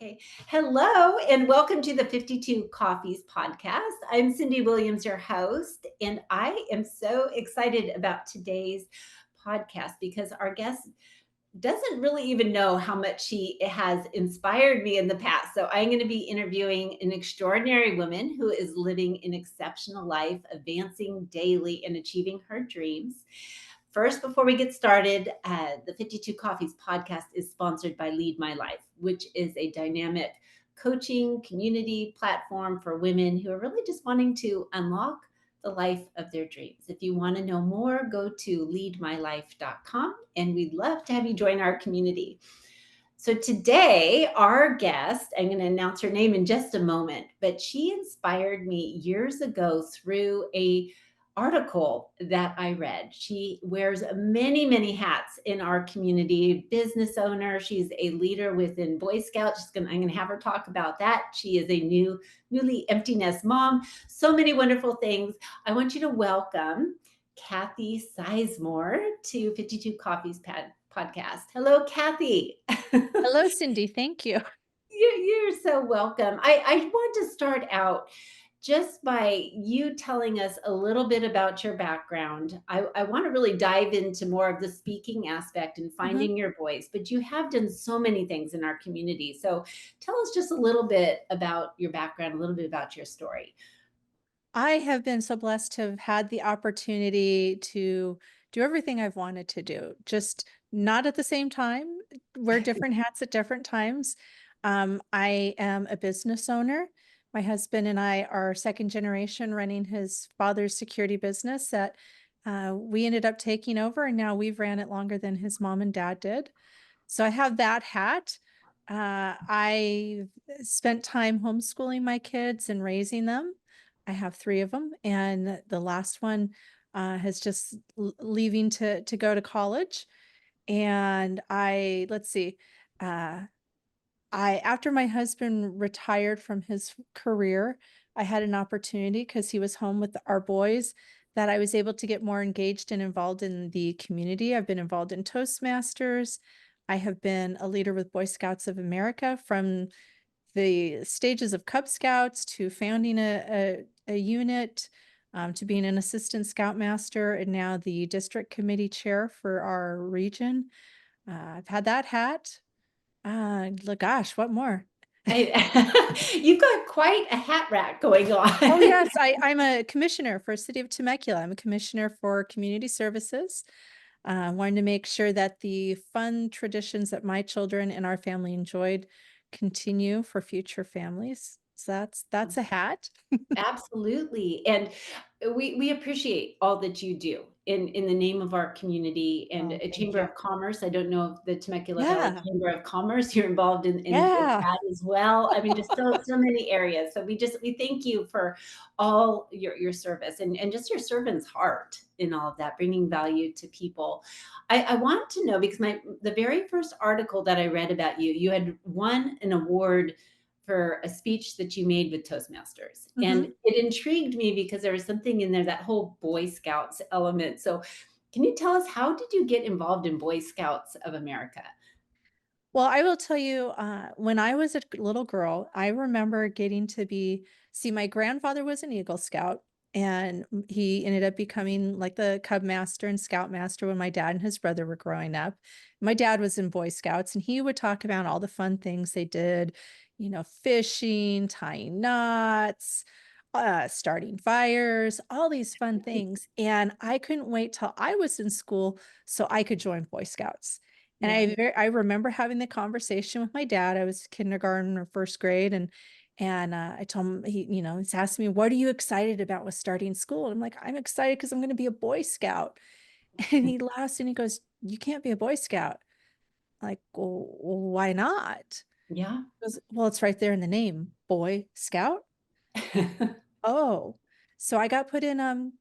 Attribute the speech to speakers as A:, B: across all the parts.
A: Okay. Hello, and welcome to the 52 Coffees podcast. I'm Cindee Williams, your host, and I am so excited about today's podcast because our guest doesn't really even know how much she has inspired me in the past. So, I'm going to be interviewing an extraordinary woman who is living an exceptional life, advancing daily and achieving her dreams. First, before we get started, the 52 Coffees podcast is sponsored by Lead My Life, which is a dynamic coaching community platform for women who are really just wanting to unlock the life of their dreams. If you want to know more, go to leadmylife.com and we'd love to have you join our community. So today, our guest, I'm going to announce her name in just a moment, but she inspired me years ago through a article that I read. She wears many, many hats in our community, business owner. She's a leader within Boy Scouts. I'm going to have her talk about that. She is a newly empty nest mom. So many wonderful things. I want you to welcome Kathy Sizemore to 52 Coffees podcast. Hello, Kathy.
B: Hello, Cindy. Thank you.
A: You're so welcome. I want to start out just by you telling us a little bit about your background. I want to really dive into more of the speaking aspect and
B: Mhm.
A: finding your voice, but you have done so many things in our community. So tell us just a little bit about your background, a little bit about your story.
B: I have been so blessed to have had the opportunity to do everything I've wanted to do, just not at the same time, wear different hats at different times. I am a business owner. My husband and I are second generation running his father's security business that we ended up taking over, and now we've ran it longer than his mom and dad did. So I have that hat. I spent time homeschooling my kids and raising them. I have 3 of them, and the last one, has just leaving to go to college. And let's see, uh, I after my husband retired from his career, I had an opportunity because he was home with our boys that I was able to get more engaged and involved in the community. I've been involved in Toastmasters. I have been a leader with Boy Scouts of America from the stages of Cub Scouts to founding a unit, to being an assistant scoutmaster and now the district committee chair for our region. I've had that hat. Gosh, what more?
A: You've got quite a hat rack going
B: Oh,
A: on.
B: yes, I'm a commissioner for City of Temecula. I'm a commissioner for community services. Wanting to make sure that the fun traditions that my children and our family enjoyed continue for future families. So that's a hat.
A: Absolutely, and we appreciate all that you do in the name of our community and
B: Oh,
A: a
B: thank
A: chamber
B: you.
A: of commerce. I don't know if the Temecula Valley
B: Yeah,
A: Chamber of Commerce, you're involved in
B: yeah.
A: that as well. I mean, just so many areas. So we thank you for all your service and just your servant's heart in all of that, bringing value to people. I want to know because the very first article that I read about you, you had won an award for a speech that you made with Toastmasters. And
B: Mhm.
A: it intrigued me because there was something in there, that whole Boy Scouts element. So, can you tell us how did you get involved in Boy Scouts of America?
B: Well, I will tell you, when I was a little girl, I remember getting to see my grandfather was an Eagle Scout, and he ended up becoming like the Cub Master and Scout Master when my dad and his brother were growing up. My dad was in Boy Scouts, and he would talk about all the fun things they did, fishing, tying knots, starting fires, all these fun things. And I couldn't wait till I was in school so I could join Boy Scouts. And
A: Yeah.
B: I remember having the conversation with my dad. I was kindergarten or 1st grade, and I told him he's asking me, "What are you excited about with starting school?" And I'm like, "I'm excited because 'cause I'm gonna be a Boy Scout." And he laughs and he goes, "You can't be a Boy Scout." Like, "Well, why not?"
A: Yeah.
B: He goes, "Well, it's right there in the name, Boy Scout." Oh. So I got put in,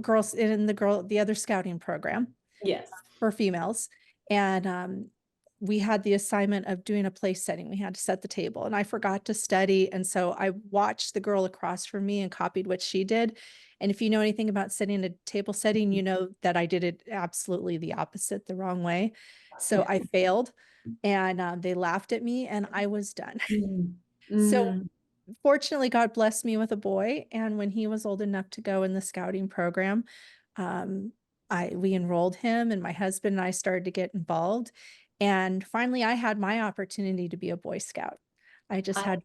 B: girls in the other scouting program
A: Yes.
B: for females, and, we had the assignment of doing a place setting. We had to set the table, and I forgot to study, and so I watched the girl across from me and copied what she did. And if you know anything about setting a table setting, you know that I did it absolutely the opposite, the wrong way. So I failed, and they laughed at me, and I was done.
A: Mm.
B: So
A: Mm.
B: fortunately, God blessed me with a boy, and when he was old enough to go in the scouting program, um, I we enrolled him, and my husband and I started to get involved, and finally, I had my opportunity to be a Boy Scout. I just had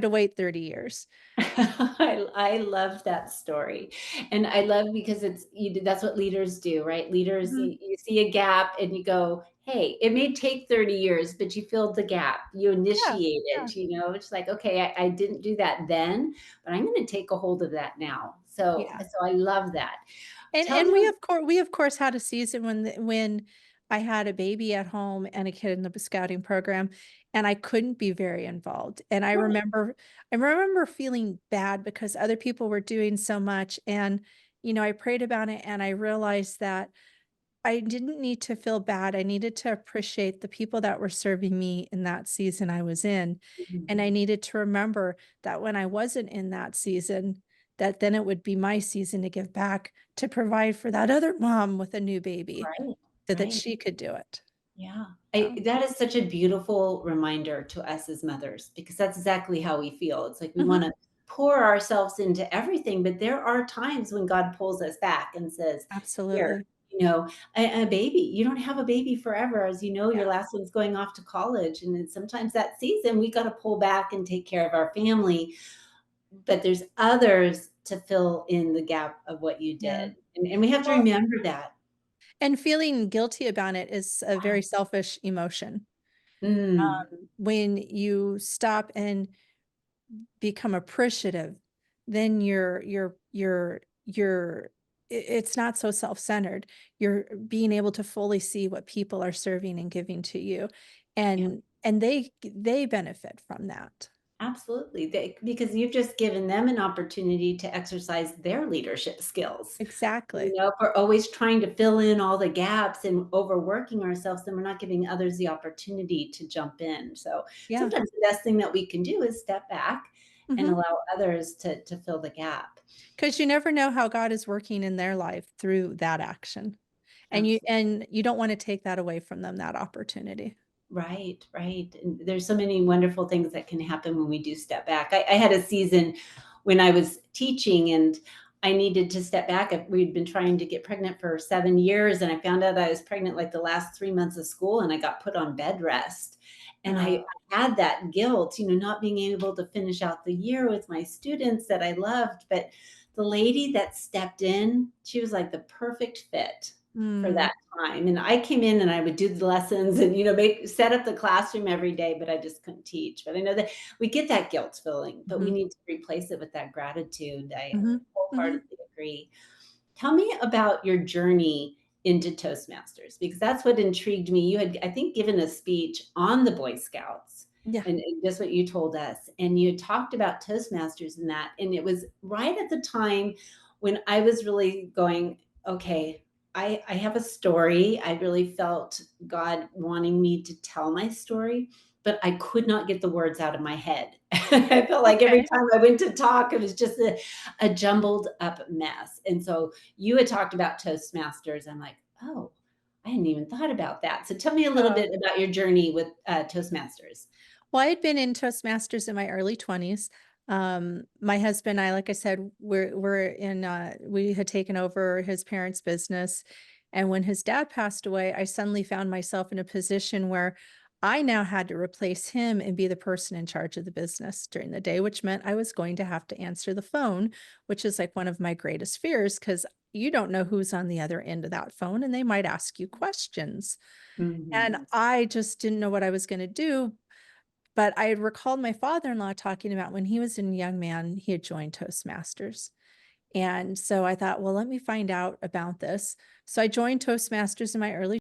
B: to wait 30 years.
A: I love that story, and I love because that's what leaders do, right? Leaders,
B: Mhm.
A: you see a gap and you go, "Hey, it may take 30 years, but you filled the gap. You
B: Yeah, yeah,
A: initiated." It's like, "Okay, I didn't do that then, but I'm gonna take a hold of that now."
B: yeah.
A: So I love that. Tell
B: And
A: me.
B: we of course had a season when I had a baby at home and a kid in the scouting program, and I couldn't be very involved. And
A: Right.
B: I remember feeling bad because other people were doing so much, and I prayed about it and I realized that I didn't need to feel bad. I needed to appreciate the people that were serving me in that season I was in.
A: Mhm.
B: And I needed to remember that when I wasn't in that season, that then it would be my season to give back to provide for that other mom with a new baby
A: Right,
B: so that
A: right.
B: she could do it.
A: Yeah.
B: Yeah.
A: That is such a beautiful reminder to us as mothers because that's exactly how we feel. It's like we
B: Mhm.
A: wanna pour ourselves into everything, but there are times when God pulls us back and says, "Here,
B: Absolutely.
A: a baby, you don't have a baby forever. As you know,
B: Yeah.
A: your last one's going off to college, and then sometimes that season, we gotta pull back and take care of our family, but there's others to fill in the gap of what you
B: Yeah.
A: did." And we have to
B: Well,
A: remember that.
B: and feeling guilty about it is a very selfish emotion.
A: Mm,
B: When you stop and become appreciative, then it's not so self-centered. You're being able to fully see what people are serving and giving to you,
A: yeah.
B: and they benefit from that.
A: Absolutely. Because you've just given them an opportunity to exercise their leadership skills.
B: Exactly.
A: If we're always trying to fill in all the gaps and overworking ourselves, then we're not giving others the opportunity to jump in. So
B: Yeah.
A: sometimes the best thing that we can do is step back and
B: Mhm.
A: allow others to fill the gap.
B: 'Cause you never know how God is working in their life through that action,
A: Absolutely.
B: and you don't wanna take that away from them, that opportunity.
A: Right, right. And there's so many wonderful things that can happen when we do step back. I had a season when I was teaching and I needed to step back. We'd been trying to get pregnant for 7 years, and I found out I was pregnant like the last 3 months of school, and I got put on bed rest. And
B: Oh,
A: I had that guilt, not being able to finish out the year with my students that I loved. But the lady that stepped in, she was like the perfect fit for
B: mm,
A: that time. And I came in and I would do the lessons and, make set up the classroom every day, but I just couldn't teach. But I know that we get that guilt feeling, but we
B: mhm,
A: need to replace it with that gratitude. I
B: mhm, mhm.
A: wholeheartedly agree. Tell me about your journey into Toastmasters because that's what intrigued me. You had, I think, given a speech on the Boy Scouts
B: Yeah.
A: and just what you told us. And you talked about Toastmasters and that. And it was right at the time when I was really going, okay, I have a story. I really felt God wanting me to tell my story, but I could not get the words out of my head. I felt like every
B: Okay.
A: time I went to talk, it was just a jumbled up mess. And so you had talked about Toastmasters. I'm like, oh, I hadn't even thought about that. So tell me a little
B: Oh.
A: bit about your journey with Toastmasters.
B: Well, I had been in Toastmasters in my early 20s. My husband and I, like I said, we had taken over his parents' business. And when his dad passed away, I suddenly found myself in a position where I now had to replace him and be the person in charge of the business during the day, which meant I was going to have to answer the phone, which is like one of my greatest fears because you don't know who's on the other end of that phone and they might ask you questions. And
A: Mhm.
B: I just didn't know what I was going to do, but I had recalled my father-in-law talking about when he was a young man, he had joined Toastmasters. And so I thought, well, let me find out about this. So I joined Toastmasters in my early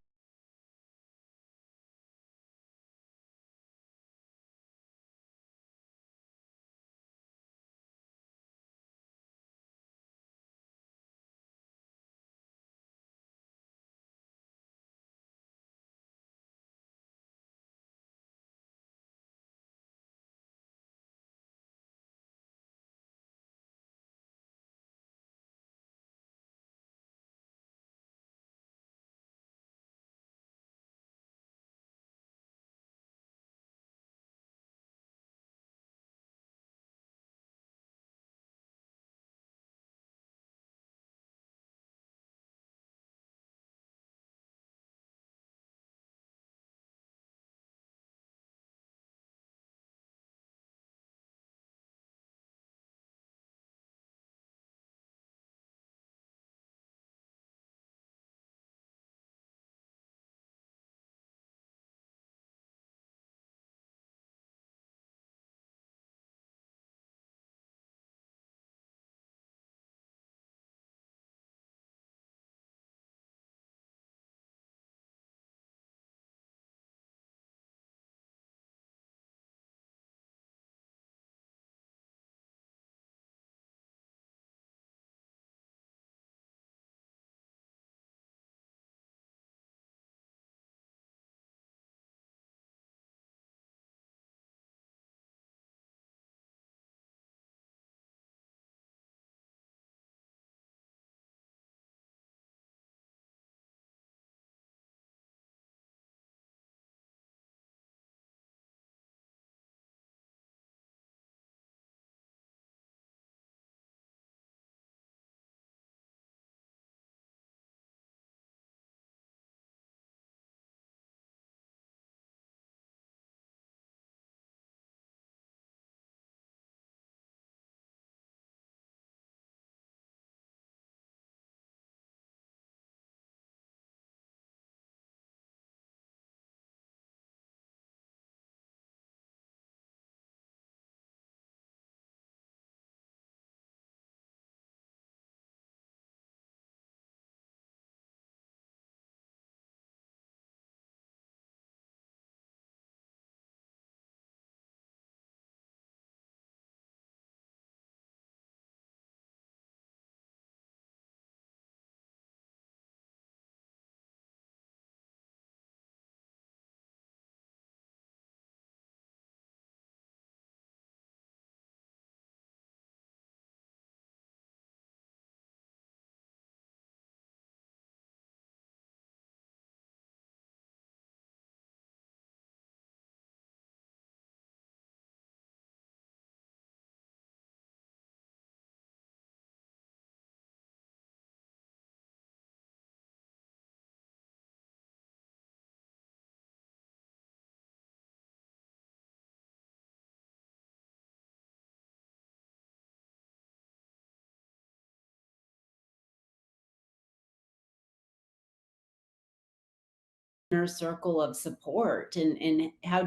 A: inner circle of support, and how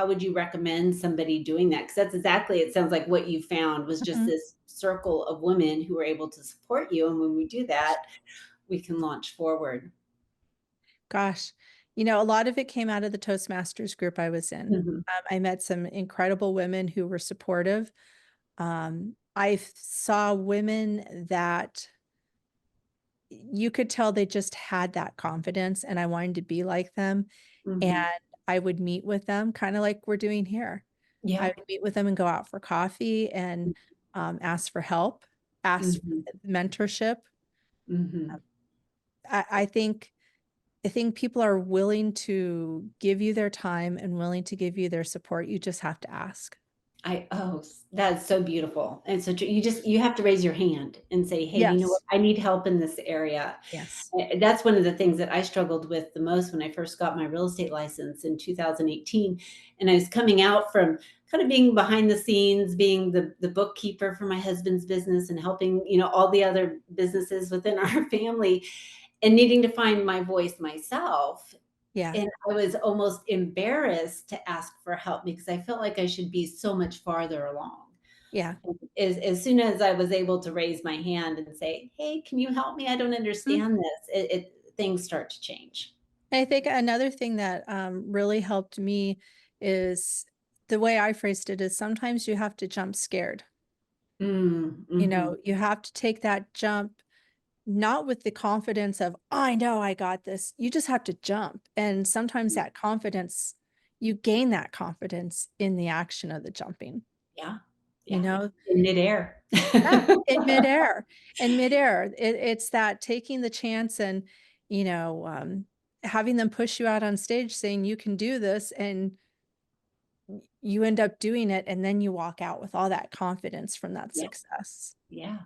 A: would you recommend somebody doing that? Because that's exactly, it sounds like what you found was just
B: Mhm.
A: this circle of women who were able to support you, and when we do that, we can launch forward.
B: Gosh, a lot of it came out of the Toastmasters group I was in.
A: Mhm,
B: I met some incredible women who were supportive. I saw women that you could tell they just had that confidence, and I wanted to be like them, and
A: mhm.
B: I would meet with them kinda like we're doing here. I
A: Yeah.
B: would meet with them and go out for coffee and, ask for help, ask for
A: Mhm,
B: mentorship.
A: mhm.
B: I think people are willing to give you their time and willing to give you their support, you just have to ask.
A: That's so beautiful, and so true. You have to raise your hand and say, "Hey, you know what?
B: Yes.
A: I need help in this area."
B: Yes.
A: That's one of the things that I struggled with the most when I first got my real estate license in 2018, and I was coming out from kind of being behind the scenes, being the bookkeeper for my husband's business and helping, all the other businesses within our family, and needing to find my voice myself.
B: Yeah.
A: And I was almost embarrassed to ask for help because I felt like I should be so much farther along.
B: Yeah.
A: As soon as I was able to raise my hand and say, "Hey, can you help me? I don't
B: Mm.
A: understand this," things start to change.
B: I think another thing that, really helped me is the way I phrased it is sometimes you have to jump scared.
A: Mhm.
B: You have to take that jump, not with the confidence of, "I know I got this." You just have to jump, and sometimes that confidence you gain that confidence in the action of the jumping,
A: Yeah,
B: you
A: yeah,
B: know?
A: in midair.
B: Yeah, in midair. In midair. It's that taking the chance and, you know, um, having them push you out on stage saying, "You can do this," and you end up doing it, and then you walk out with all that confidence from that
A: Yeah,
B: success.
A: yeah.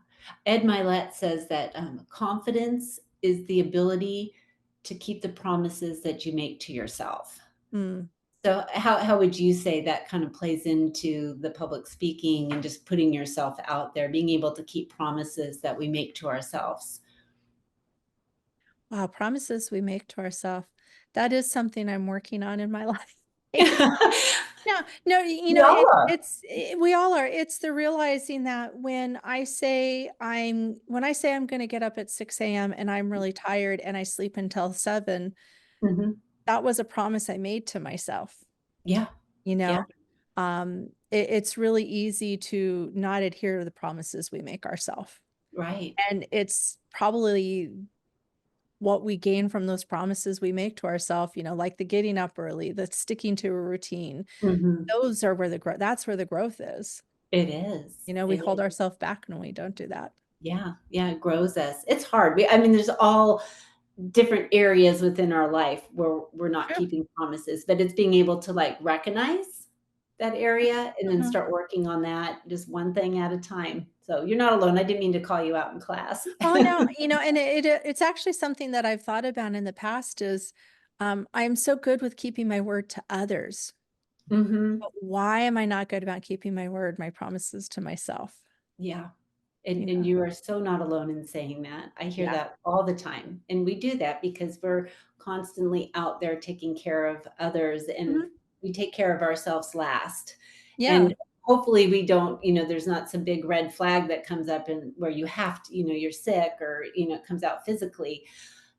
A: Ed Milet says that, confidence is the ability to keep the promises that you make to yourself.
B: Mm.
A: So how would you say that kind of plays into the public speaking and just putting yourself out there, being able to keep promises that we make to ourselves?
B: Wow, promises we make to ourselves. That is something I'm working on in my life. No, no,
A: We all are.
B: we all are. It's the realizing that when I say I'm gonna get up at 6 AM and I'm really tired and I sleep until 7,
A: Mhm.
B: that was a promise I made to myself,
A: Yeah,
B: you
A: yeah,
B: know? It's really easy to not adhere to the promises we make ourselves,
A: right.
B: and it's probably what we gain from those promises we make to ourselves, like the getting up early, the sticking to a routine.
A: Mhm.
B: Those are where that's where the growth is.
A: It is,
B: We
A: it
B: hold
A: is.
B: ourselves back when we don't do that.
A: Yeah, yeah, it grows us. It's hard. I mean, there's all different areas within our life where we're not
B: True.
A: keeping promises, but it's being able to, like, recognize that area and then
B: Mhm.
A: start working on that just one thing at a time. So you're not alone. I didn't mean to call you out in class.
B: Oh, no, and it's actually something that I've thought about in the past is, I'm so good with keeping my word to others,
A: Mhm.
B: but why am I not good about keeping my promises to myself?
A: Yeah.
B: You
A: And
B: know?
A: you are so not alone in saying that. I hear
B: Yeah.
A: that all the time. And we do that because we're constantly out there taking care of others, and
B: Mhm.
A: we take care of ourselves last.
B: Yeah.
A: And hopefully we don't, there's not some big red flag that comes up and where you have to, you're sick, or, it comes out physically.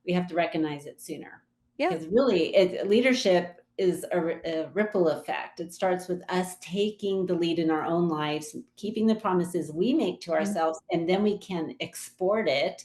A: We have to recognize it sooner,
B: Yeah.
A: because really leadership is a ripple effect. It starts with us taking the lead in our own lives, keeping the promises we make to
B: Mhm.
A: ourselves, and then we can export it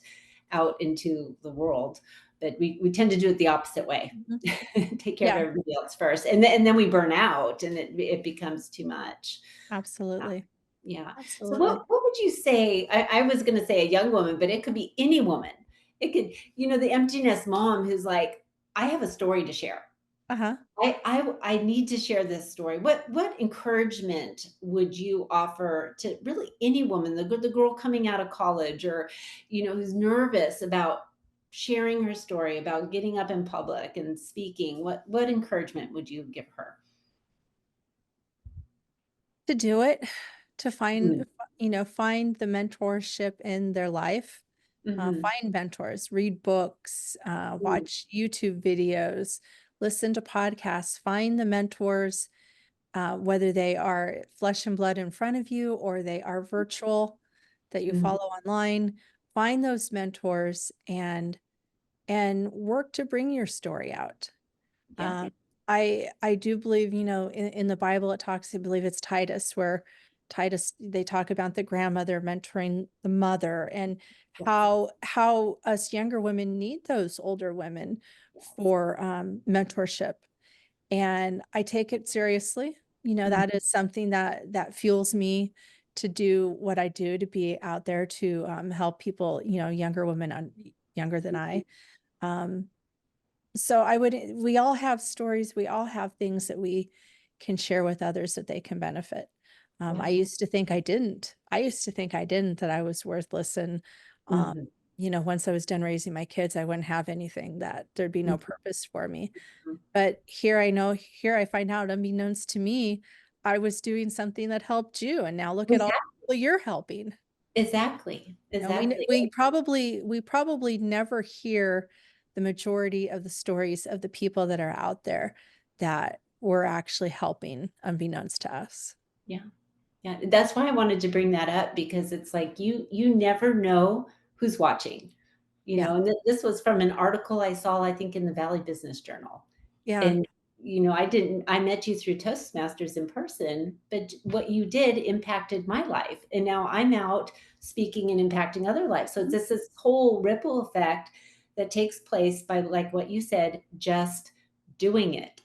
A: out into the world. But we tend to do it the opposite way.
B: Mhm.
A: Take care of
B: Yeah,
A: everybody else first, and then we burn out, and it becomes too much.
B: absolutely.
A: Yeah. So
B: Absolutely.
A: what would you say? I was going to say a young woman, but it could be any woman. It could, the empty nest mom who's like, I have a story to share.
B: Uh-huh.
A: I need to share this story. What encouragement would you offer to really any woman, the girl coming out of college, or who's nervous about sharing her story, about getting up in public and speaking? What encouragement would you give her?
B: To do it, to find
A: Mm,
B: find the mentorship in their life,
A: Mhm.
B: Find mentors, read books,
A: Mm,
B: watch YouTube videos, listen to podcasts, find the mentors, whether they are flesh and blood in front of you or they are virtual that you
A: mhm.
B: follow online. Find those mentors and work to bring your story out.
A: Yeah.
B: Um, I do believe, in the Bible it talks, I believe it's Titus, where Titus they talk about the grandmother mentoring the mother and
A: Yes.
B: how us younger women need those older women
A: Yes.
B: for mentorship. And I take it seriously.
A: Mhm.
B: That is something that fuels me to do what I do, to be out there to help people, younger women younger than I. Um, so we all have stories, we all have things that we can share with others that they can benefit. I
A: Yeah.
B: used to think I didn't. I used to think I didn't, that I was worthless. And, um,
A: Mhm.
B: once I was done raising my kids, I wouldn't have anything, that there'd be no
A: Mhm.
B: purpose for me.
A: Mhm.
B: But here I find out, unbeknownst to me, I was doing something that helped you. And now look at all
A: Exac
B: the people you're helping.
A: exactly. Exactly.
B: We probably never hear the majority of the stories of the people that are out there that we're actually helping unbeknownst to us.
A: Yeah. Yeah. That's why I wanted to bring that up because it's like you never know who's watching,
B: Yeah.
A: and this was from an article I saw, I think, in the Valley Business Journal.
B: Yeah.
A: And, I met you through Toastmasters in person, but what you did impacted my life. And now I'm out speaking and impacting other lives. So it's
B: Mhm.
A: just this whole ripple effect that takes place by, like what you said, just doing it.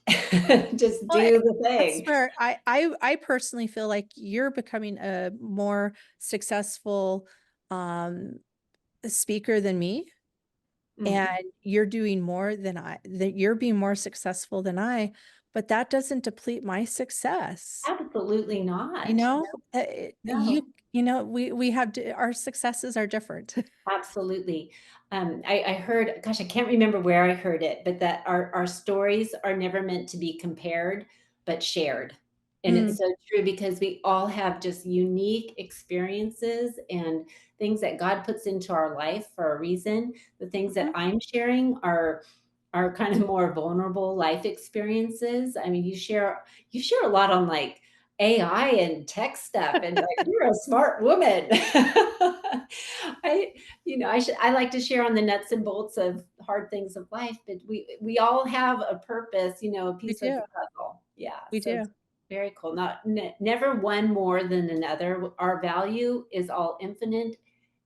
A: Just
B: Well,
A: do the
B: that's
A: thing.
B: where I personally feel like you're becoming a more successful um speaker than me.
A: Mhm.
B: And you're doing more than that you're being more successful than I, but that doesn't deplete my success.
A: Absolutely
B: You
A: not.
B: know,
A: No.
B: we have our successes are different.
A: Absolutely. I heard, gosh, I can't remember where I heard it, but that our stories are never meant to be compared, but shared. And it's
B: Mm,
A: so true because we all have just unique experiences and things that God puts into our life for a reason. The things that
B: mhm.
A: I'm sharing are kind of more vulnerable life experiences. I mean, you share a lot on like AI and tech stuff, and like you're a smart woman. I I like to share on the nuts and bolts of hard things of life, but we all have a purpose, a
B: We
A: piece of
B: do.
A: the puzzle. Yeah,
B: We
A: so
B: do.
A: it's very cool. Not never one more than another. Our value is all infinite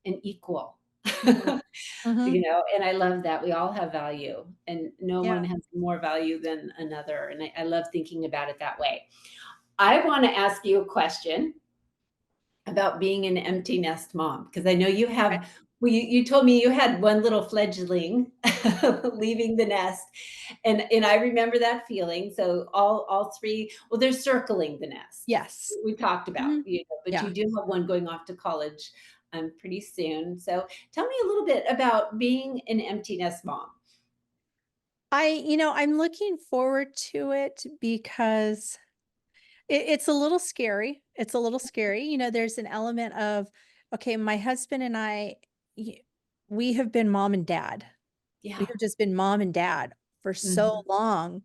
A: and equal.
B: Mhm. Mhm.
A: And I love that we all have value, and no one
B: Yeah.
A: has more value than another. And I love thinking about it that way. I want to ask you a question about being an empty nest mom because I know you
B: Right.
A: have. Well, you told me you had one little fledgling leaving the nest, and I remember that feeling. So all three, well, they're circling the nest.
B: Yes.
A: We talked about,
B: Mhm.
A: but
B: Yeah.
A: you do have one going off to college pretty soon. So tell me a little bit about being an empty nest mom.
B: I'm looking forward to it because it's a little scary. It's a little scary. There's an element of, okay, my husband and y- we have been mom and dad. We
A: Yeah.
B: have just been mom and dad for so
A: Mhm.
B: long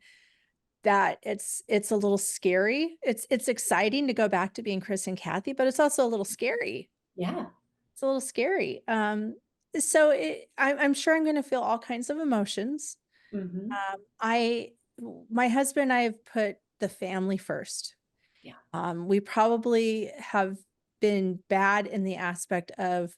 B: that it's a little scary. It's exciting to go back to being Chris and Kathy, but it's also a little scary.
A: Yeah.
B: It's a little scary. So I'm sure I'm going to feel all kinds of emotions.
A: Mhm.
B: I My husband and I have put the family first.
A: Yeah.
B: We probably have been bad in the aspect of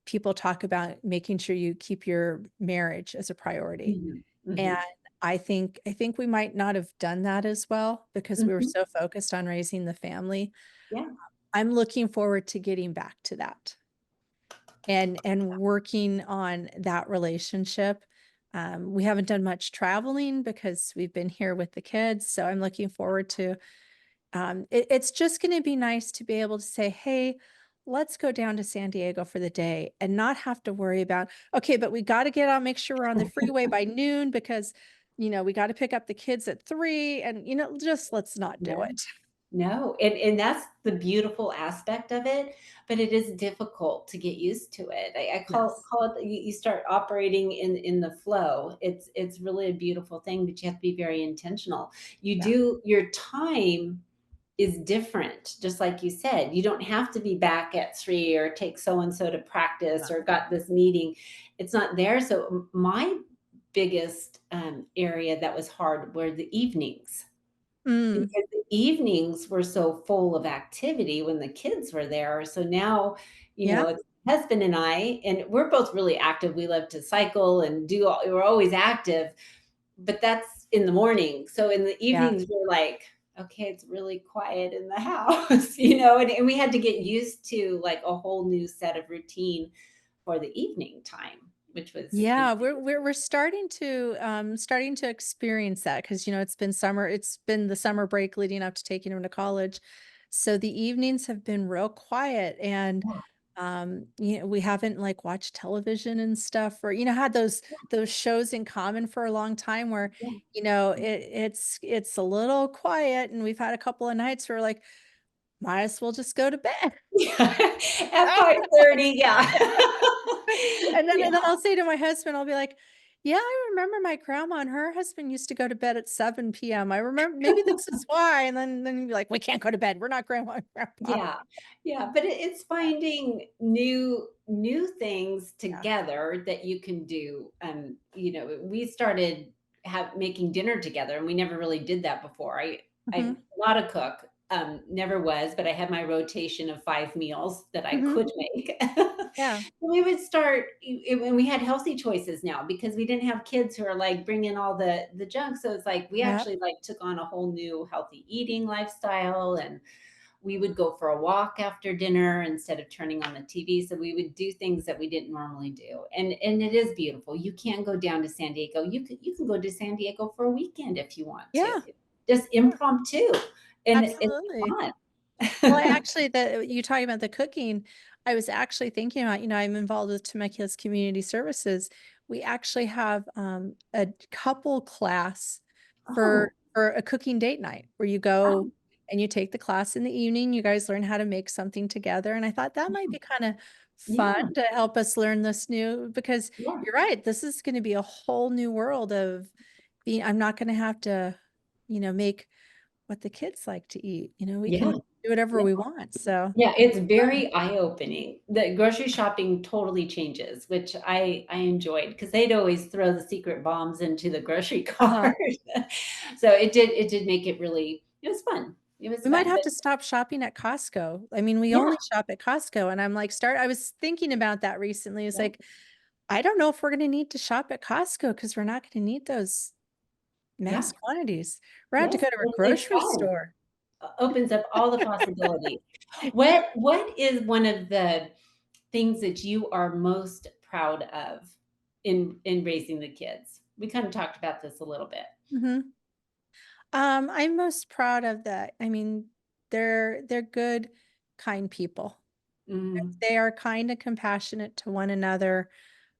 B: people talk about making sure you keep your marriage as a priority.
A: Mhm.
B: And
A: Mhm.
B: I think we might not have done that as well because we were
A: Mhm.
B: so focused on raising the family.
A: Yeah.
B: I'm looking forward to getting back to that and working on that relationship. We haven't done much traveling because we've been here with the kids, so I'm looking forward to it's just going to be nice to be able to say, hey, let's go down to San Diego for the day and not have to worry about, okay, but we got to get out, make sure we're on the freeway by noon because, we got to pick up the kids at 3 and, just let's not do
A: Yeah.
B: it.
A: No, and that's the beautiful aspect of it, but it is difficult to get used to it. I call
B: Yes.
A: call it you start operating in the flow. It's really a beautiful thing, but you have to be very intentional. You
B: Yeah.
A: do your time is different, just like you said. You don't have to be back at 3 or take so and so to practice
B: Yeah.
A: or got this meeting. It's not there. So my biggest area that was hard were the evenings
B: Mm.
A: because the evenings were so full of activity when the kids were there. So now,
B: Yeah.
A: it's my husband and I, and we're both really active. We love to cycle and we're always active, but that's in the morning. So in the
B: Yeah.
A: evenings, we're like, okay, it's really quiet in the house, and we had to get used to like a whole new set of routine for the evening time, which was,
B: Yeah, we're starting to experience that because it's been summer. It's been the summer break leading up to taking him to college. So the evenings have been real quiet and we haven't like watched television and stuff or had those shows in common for a long time where
A: yeah.
B: it's a little quiet and we've had a couple of nights where like might as well just go to bed.
A: At 5:30, yeah.
B: And then
A: Yeah.
B: I'll say to my husband, I'll be like, "Yeah, I remember my grandma and her husband used to go to bed at 7 PM. I remember maybe this is why." And then he'd be like, "We can't go to bed. We're not grandma and grandpa."
A: Yeah, yeah, but it's finding new things
B: Yeah.
A: together that you can do. We started making dinner together, and we never really did that before. I'm
B: Mhm.
A: not a cook, never was, but I had my rotation of 5 meals that I
B: Mhm.
A: could make.
B: Yeah.
A: We would start, and we had healthy choices now because we didn't have kids who are like bringing all the junk. So it's like we
B: Yeah.
A: actually like took on a whole new healthy eating lifestyle, and we would go for a walk after dinner instead of turning on the TV. So we would do things that we didn't normally do. And it is beautiful. You can go down to San Diego. You can go to San Diego for a weekend if you want to.
B: Yeah.
A: Just
B: Yeah.
A: impromptu. And it's
B: Absolutely. Well, I
A: fun.
B: actually you talking about the cooking, I was actually thinking about, I'm involved with Temecula's Community Services. We actually have a couple class
A: Oh,
B: for a cooking date night where you
A: wow.
B: go and you take the class in the evening, you guys learn how to make something together. And I thought that might be kind of fun
A: Yeah.
B: to help us learn this new because
A: Yeah.
B: you're right, this is going to be a whole new world of being I'm not going to have to, make what the kids like to eat, we
A: Yeah.
B: can do whatever
A: Yeah.
B: we want, so
A: Yeah, it's
B: fun.
A: very eye-opening. The grocery shopping totally changes, which I enjoyed because 'cause they'd always throw the secret bombs into the grocery
B: Uh-huh.
A: cart. So it did make it really it was fun. It was
B: We might
A: fun,
B: have
A: but
B: to stop shopping at Costco. I mean, we
A: yeah,
B: only shop at Costco, and I'm like, start I was thinking about that recently. It's
A: yeah,
B: like, I don't know if we're gonna need to shop at Costco because 'cause we're not gonna need those
A: yeah,
B: mass quantities. We're gonna have to
A: yes,
B: go to a
A: it's
B: grocery
A: fun.
B: store.
A: Opens up all the possibilities. What is one of the things that you are most proud of in raising the kids? We kind of talked about this a little bit.
B: Mhm. I'm most proud of that. I mean, they're good, kind people.
A: Mhm,
B: They are kind and compassionate to one another,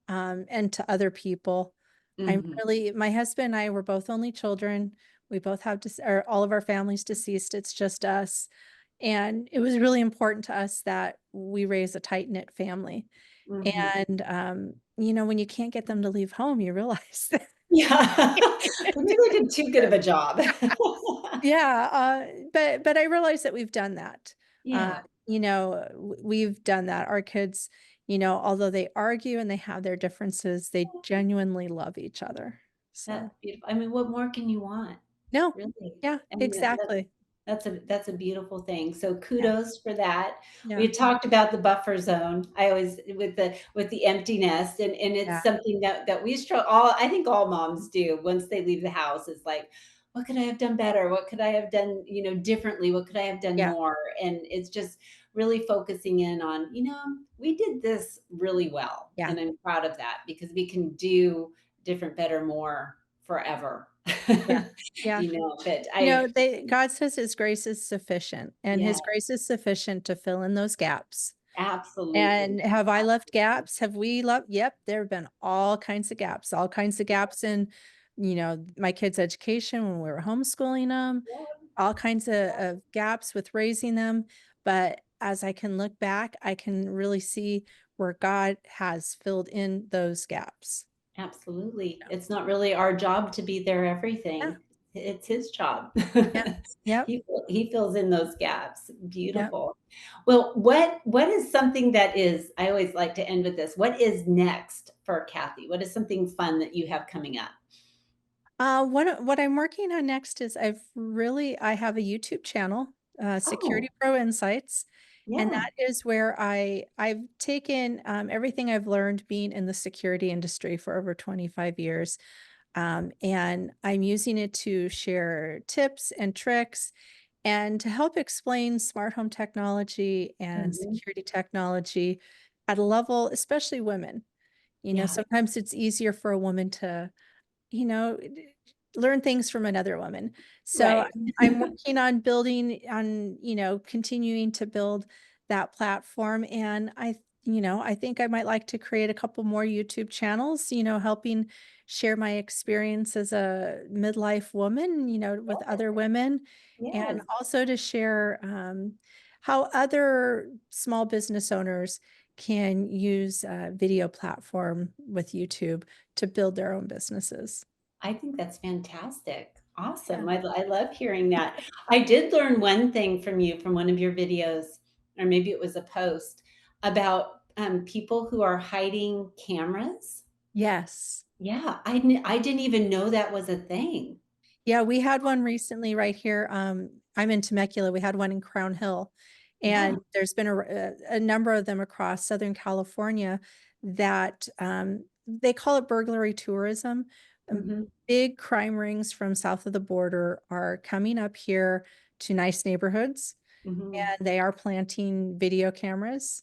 B: and to other people.
A: mhm,
B: My husband and I were both only children. We both have or all of our families deceased. It's just us. And it was really important to us that we raise a tight knit family.
A: mhm.
B: And, when you can't get them to leave home, you realize that.
A: Yeah. Maybe they did too good of a job.
B: Yeah, but I realize that we've done that. Uh,
A: Yeah,
B: we've done that. Our kids, although they argue and they have their differences, they genuinely love each other.
A: that's
B: So,
A: beautiful. I mean, what more can you want?
B: no.
A: Really?
B: Yeah,
A: I mean,
B: exactly.
A: that's a beautiful thing. So
B: Yeah,
A: kudos for that. We
B: yeah,
A: had talked about the buffer zone. I always with the empty nest, and
B: yeah,
A: it's something that we struggle. All I think all moms do once they leave the house is like, what could I have done better? What could I have done, differently? What could I have done
B: yeah,
A: more? And it's just really focusing in on, we did this really well,
B: yeah,
A: and I'm proud of that because we can do different, better, more forever.
B: yeah, yeah.
A: But I
B: God says his grace is sufficient, and
A: yeah,
B: his grace is sufficient to fill in those gaps.
A: absolutely.
B: And have I left gaps? Have we left? Yep, there have been all kinds of gaps in, my kids' education when we were homeschooling them, all kinds of gaps with raising them, but as I can look back, I can really see where God has filled in those gaps.
A: Absolutely.
B: Yeah.
A: It's not really our job to be their
B: Yeah.
A: everything. It's his job.
B: Yep. Yep.
A: He fills in those gaps.
B: Yep.
A: Beautiful. Well, what is something that is I always like to end with this. What is next for Kathy? What is something fun that you have coming up?
B: What I'm working on next is I have a YouTube channel, Security
A: Oh,
B: Pro Insights, and
A: yeah.
B: that is where I've taken everything I've learned being in the security industry for over 25 years, and I'm using it to share tips and tricks and to help explain smart home technology and
A: Mhm.
B: security technology at a level, especially women.
A: Yeah,
B: Sometimes it's easier for a woman to you know, d learn things from another woman. So,
A: right.
B: I'm working on building on continuing to build that platform, and I think I might like to create a couple more YouTube channels, helping share my experience as a midlife woman, with other women, and
A: Yes.
B: also to share, how other small business owners can use a video platform with YouTube to build their own businesses.
A: I think that's fantastic.
B: Yeah.
A: Awesome. I love hearing that. I did learn one thing from you from one of your videos, or maybe it was a post about people who are hiding cameras.
B: Yes.
A: Yeah, I didn't even know that was a thing.
B: Yeah, we had one recently right here, I'm in Temecula, we had one in Crown Hill,
A: Yeah.
B: and there's been a number of them across Southern California that, they call it burglary tourism.
A: Mhm.
B: Big crime rings from south of the border are coming up here to nice neighborhoods,
A: Mhm.
B: and they are planting video cameras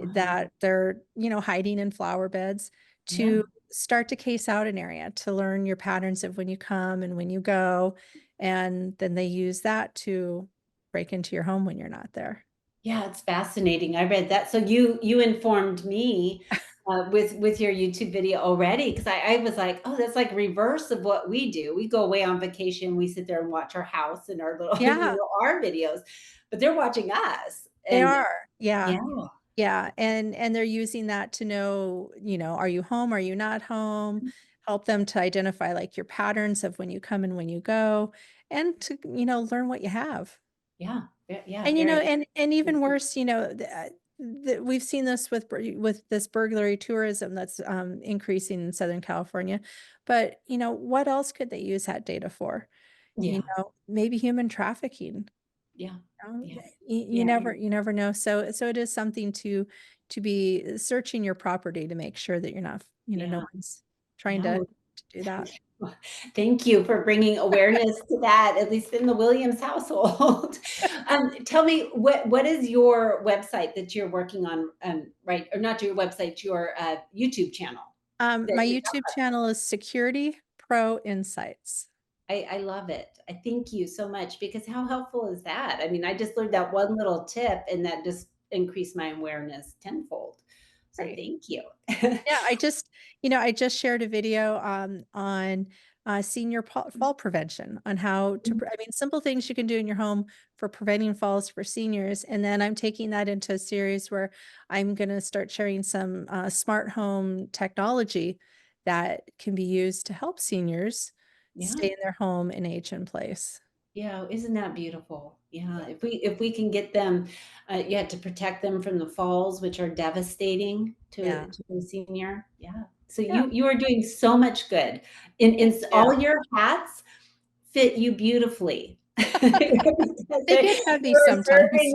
A: Uh-huh.
B: that they're, hiding in flower beds
A: Yeah.
B: to start to case out an area to learn your patterns of when you come and when you go. And then they use that to break into your home when you're not there.
A: Yeah, it's fascinating. I read that. So you informed me with your YouTube video already because I was like, oh, that's like reverse of what we do. We go away on vacation, we sit there and watch our house and our little,
B: Yeah,
A: our videos, but they're watching us.
B: they
A: And
B: are. Yeah.
A: yeah,
B: Yeah. And they're using that to know, are you home? Are you not home? Help them to identify like your patterns of when you come and when you go and to, learn what you have.
A: yeah,
B: And,
A: very.
B: and even worse, we've seen this with this burglary tourism that's increasing in Southern California. But, what else could they use that data for?
A: Yeah,
B: Maybe human trafficking.
A: yeah, yeah, yeah,
B: You never know. So it is something to be searching your property to make sure that you're not, no
A: yeah.
B: one's trying
A: No,
B: to do that.
A: well, thank you for bringing awareness to that, at least in the Williams household. Tell me, what is your website that you're working on, right, or not your website, your, YouTube channel that
B: My
A: you
B: YouTube channel is Security Pro Insights.
A: I love it. I thank you so much because how helpful is that? I mean, I just learned that one little tip, and that just increased my awareness tenfold. So
B: Right.
A: thank you.
B: Yeah, I just shared a video, on, senior fall prevention, on how to I mean, simple things you can do in your home for preventing falls for seniors, and then I'm taking that into a series where I'm gonna start sharing some, smart home technology that can be used to help seniors
A: Yeah.
B: stay in their home and age in place.
A: Yeah, isn't that beautiful? Yeah,
B: Yeah.
A: if we can get them, yeah, to protect them from the falls, which are devastating
B: Yeah.
A: to the senior. Yeah. So
B: Yeah.
A: you are doing so much good. In
B: Thank you.
A: all your hats fit you beautifully.
B: They get heavy
A: You're serving
B: sometimes.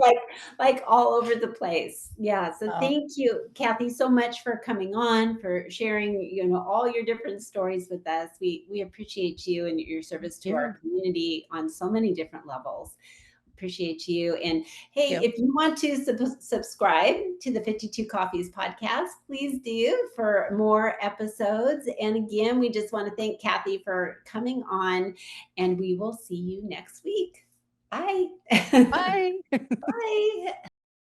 A: like all over the place. Yeah. So
B: Oh,
A: thank you, Kathy, so much for coming on, for sharing, all your different stories with us. We appreciate you and your
B: thank
A: service to our
B: you.
A: community on so many different levels. Appreciate you. And hey,
B: You.
A: if you want to subscribe to the 52 Coffees podcast, please do for more episodes. And again, we just want to thank Kathy for coming on, and we will see you next week. Bye.
B: Bye.
A: Bye.